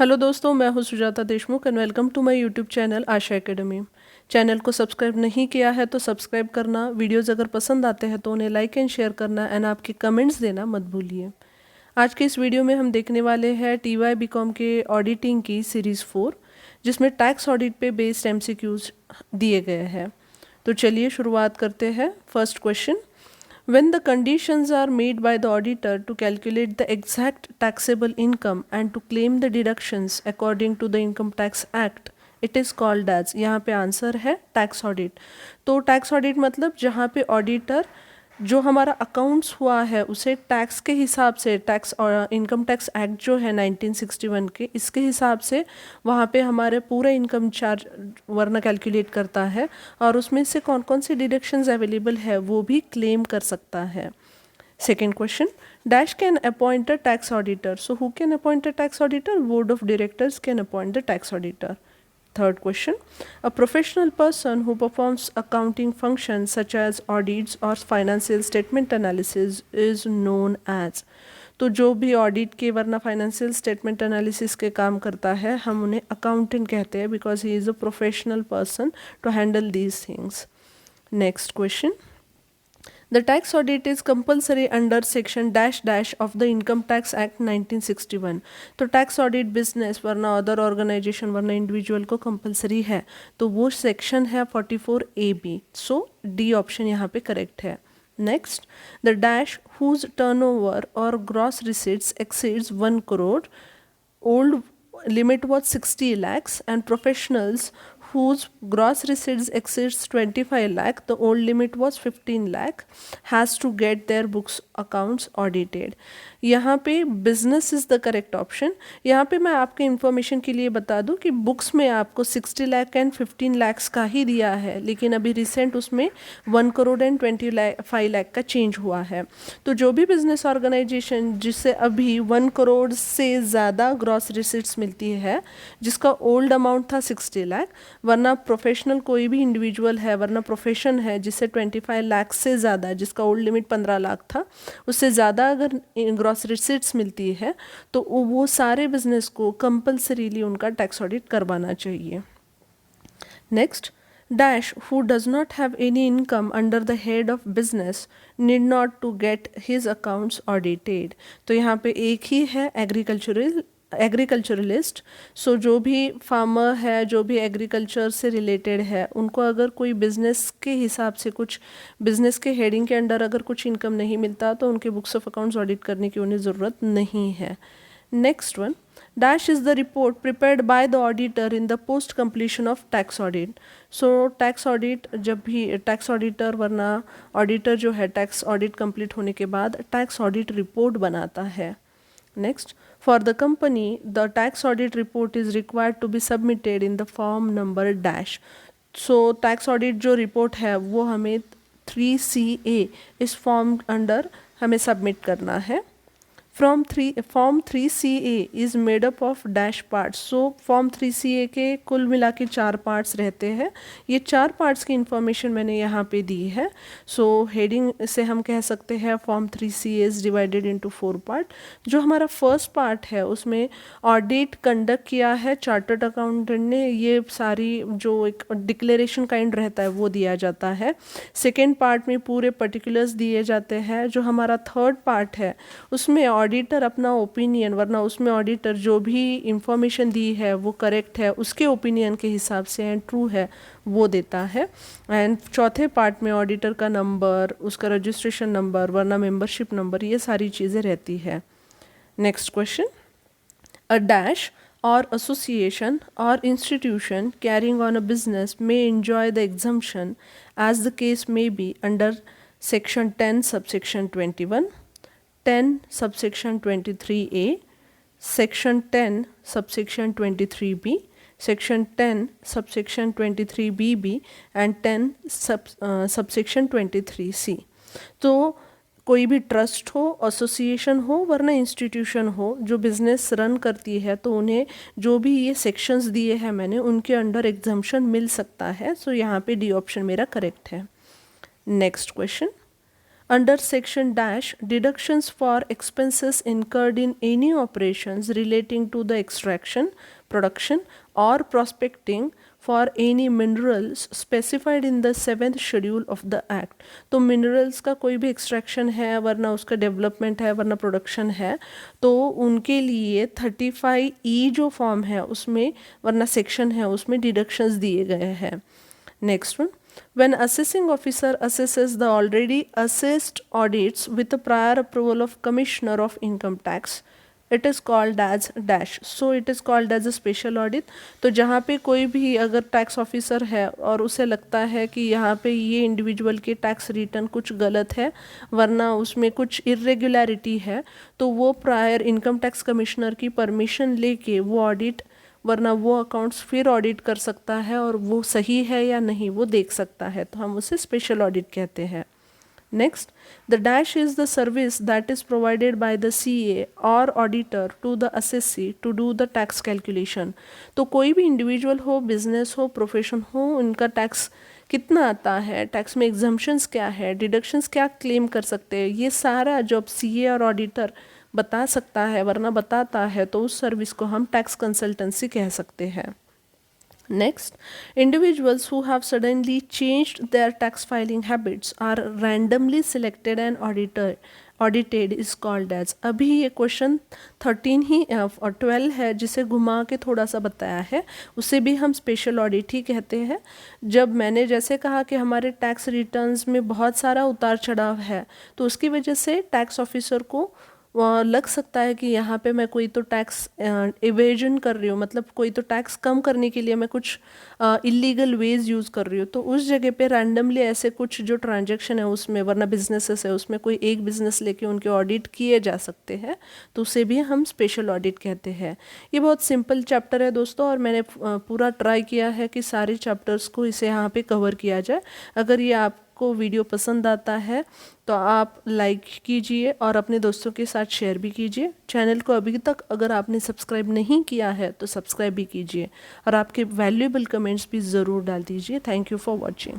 Hello दोस्तों, मैं हूं Sujata Deshmukh and welcome to my YouTube channel Asha academy. Channel को सब्सक्राइब नहीं किया है तो सब्सक्राइब करना, वीडियोस अगर पसंद आते हैं तो उन्हें लाइक एंड शेयर करना एंड आपके कमेंट्स देना मत भूलिए। आज के इस वीडियो में हम देखने वाले हैं TY BCom के ऑडिटिंग की सीरीज़ 4, जिसमें टैक्स ऑडिट पे बेस्ड MCQs दिए गए हैं। तो चलिए शुरुआत करते हैं। First question: when the conditions are made by the auditor to calculate the exact taxable income and to claim the deductions according to the Income Tax Act, it is called as, यहाँ पे answer है tax audit. तो tax audit मतलब जहाँ पे auditor जो हमारा accounts हुआ है उसे टैक्स के हिसाब से, टैक्स और इनकम टैक्स एक्ट जो है 1961 के, इसके हिसाब से वहाँ पे हमारे पूरे इनकम चार्ज वरना कैलकुलेट करता है और उसमें से कौन कौन से डिडक्शंस अवेलेबल है वो भी क्लेम कर सकता है। Second question: dash can appoint a tax auditor. So who can appoint a tax auditor? Board of directors can appoint the tax auditor. Third question: a professional person who performs accounting functions such as audits or financial statement analysis is known as। तो जो भी audit के वरना financial statement analysis के काम करता है हम उन्हें अकाउंटेंट कहते हैं, because he is a professional person to handle these things. Next question: The tax audit is compulsory under section dash dash of the Income Tax Act 1961। तो टैक्स ऑडिट बिजनेस वरना अदर ऑर्गेनाइजेशन वरना individual को compulsory है, तो वो section है 44AB। सो D option यहाँ पे करेक्ट है। Next: the dash whose turnover और gross receipts exceeds 1 crore, old limit was 60 lakhs, and professionals whose gross receipts exceeds 25 lakh, the old limit was 15 lakh, has to get their books accounts audited। यहाँ पे business is the correct option. यहाँ पे मैं आपके information के लिए बता दूँ कि बुक्स में आपको 60 लाख एंड 15 lakhs का ही दिया है, लेकिन अभी रिसेंट उसमें 1 crore एंड 25 lakh का चेंज हुआ है। तो जो भी बिजनेस ऑर्गेनाइजेशन जिससे अभी 1 crore से ज़्यादा ग्रॉस रिसिट्स मिलती है, जिसका ओल्ड अमाउंट था 60 लाख, वरना प्रोफेशनल कोई भी इंडिविजुअल है वरना प्रोफेशन है जिससे 25 लाख से ज़्यादा, जिसका ओल्ड लिमिट 15 लाख था, उससे ज़्यादा अगर ग्रॉस रिसिट्स मिलती है तो वो सारे बिजनेस को कंपल्सरीली उनका टैक्स ऑडिट करवाना चाहिए। Next: dash who does not have any income under the head of business need not to get his accounts audited। तो यहाँ पे एक ही है एग्रीकल्चरलिस्ट। सो जो भी फार्मर है, जो भी एग्रीकल्चर से रिलेटेड है, उनको अगर कोई बिजनेस के हिसाब से कुछ बिजनेस के हेडिंग के अंडर अगर कुछ इनकम नहीं मिलता तो उनके बुक्स ऑफ अकाउंट्स ऑडिट करने की उन्हें ज़रूरत नहीं है। Next one: dash is the report prepared by the auditor in the post completion of tax audit। So tax audit जब भी टैक्स ऑडिटर वरना ऑडिटर जो है टैक्स ऑडिट कंप्लीट होने के बाद टैक्स ऑडिट रिपोर्ट बनाता है। Next: for the company the tax audit report is required to be submitted in the form number dash. सो टैक्स ऑडिट जो रिपोर्ट है वो हमें 3CA इस फॉर्म अंडर हमें सबमिट करना है। Form 3CA is made up of dash parts. So form 3CA के कुल मिला के 4 पार्ट्स रहते हैं। ये 4 पार्ट्स की इंफॉर्मेशन मैंने यहाँ पे दी है। सो हेडिंग से हम कह सकते हैं form 3CA is divided into 4 part. जो हमारा फर्स्ट पार्ट है उसमें ऑडिट कंडक्ट किया है चार्टर्ड अकाउंटेंट ने, ये सारी जो एक डिक्लेरेशन काइंड रहता है वो दिया जाता है। सेकेंड पार्ट में पूरे पर्टिकुलर्स दिए जाते हैं। जो हमारा थर्ड पार्ट है उसमें ऑडिटर अपना ओपिनियन वरना उसमें ऑडिटर जो भी इंफॉर्मेशन दी है वो करेक्ट है उसके ओपिनियन के हिसाब से एंड ट्रू है वो देता है। एंड चौथे पार्ट में ऑडिटर का नंबर, उसका रजिस्ट्रेशन नंबर वरना मेंबरशिप नंबर, ये सारी चीज़ें रहती है। Next question: a dash or association or institution carrying on a business may enjoy the exemption as the case may be under section 10 subsection 21, 10 subsection 23A, section 10 subsection 23B, section 10 subsection 23BB and 10 subsection 23C। तो कोई भी trust हो, association हो वरना institution हो जो business run करती है तो उन्हें जो भी ये सेक्शंस दिए हैं मैंने उनके अंडर एग्जम्पशन मिल सकता है। सो यहाँ पे डी ऑप्शन मेरा करेक्ट है। Next question: Under section dash, deductions for expenses incurred in any operations relating to the extraction, production or prospecting for any minerals specified in the 7th schedule of the act. तो minerals का कोई भी extraction है वरना उसका development है वरना production है तो उनके लिए 35E जो form है उसमें वरना section है उसमें deductions दिए गए हैं. Next one. When assessing officer assesses the already assessed audits with the prior approval of Commissioner of Income Tax, it is called as dash. So it is called as a special audit. तो जहाँ पे कोई भी अगर tax officer है और उसे लगता है कि यहाँ पे ये इंडिविजुअल के टैक्स रिटर्न कुछ गलत है वरना उसमें कुछ इरेगुलरिटी है तो वो प्रायर इनकम टैक्स कमिश्नर की परमिशन लेके वो ऑडिट वरना वो अकाउंट्स फिर ऑडिट कर सकता है और वो सही है या नहीं वो देख सकता है तो हम उसे स्पेशल ऑडिट कहते हैं. Next, the dash is the service that is provided by the CA or auditor to the assessee to do the tax calculation. तो कोई भी इंडिविजुअल हो, बिजनेस हो, प्रोफेशन हो, उनका टैक्स कितना आता है, टैक्स में एग्जम्पशंस क्या है, डिडक्शंस क्या क्लेम कर सकते हैं, ये सारा जब CA और ऑडिटर बता सकता है वरना बताता है तो उस सर्विस को हम टैक्स कंसल्टेंसी कह सकते हैं. Next, individuals who have suddenly changed their tax filing habits are randomly selected and audited is called as. अभी ये क्वेश्चन 13 ही और 12 है जिसे घुमा के थोड़ा सा बताया है उसे भी हम स्पेशल ऑडिट ही कहते हैं. जब मैंने जैसे कहा कि हमारे टैक्स रिटर्न्स में बहुत सारा उतार चढ़ाव है तो उसकी वजह से टैक्स ऑफिसर को लग सकता है कि यहाँ पे मैं कोई तो टैक्स इवेजन कर रही हूँ मतलब कोई तो टैक्स कम करने के लिए मैं कुछ इलीगल वेज यूज़ कर रही हूँ तो उस जगह पे रैंडमली ऐसे कुछ जो ट्रांजैक्शन है उसमें वरना बिजनेसेस है उसमें कोई एक बिज़नेस लेके उनके ऑडिट किए जा सकते हैं तो उसे भी हम स्पेशल ऑडिट कहते हैं. ये बहुत सिंपल चैप्टर है दोस्तों और मैंने पूरा ट्राई किया है कि सारे चैप्टर्स को इसे यहाँ पे कवर किया जाए. अगर ये आपको वीडियो पसंद आता है तो आप लाइक कीजिए और अपने दोस्तों के साथ शेयर भी कीजिए. चैनल को अभी तक अगर आपने सब्सक्राइब नहीं किया है तो सब्सक्राइब भी कीजिए और आपके वैल्यूएबल कमेंट्स भी ज़रूर डाल दीजिए. Thank you for watching.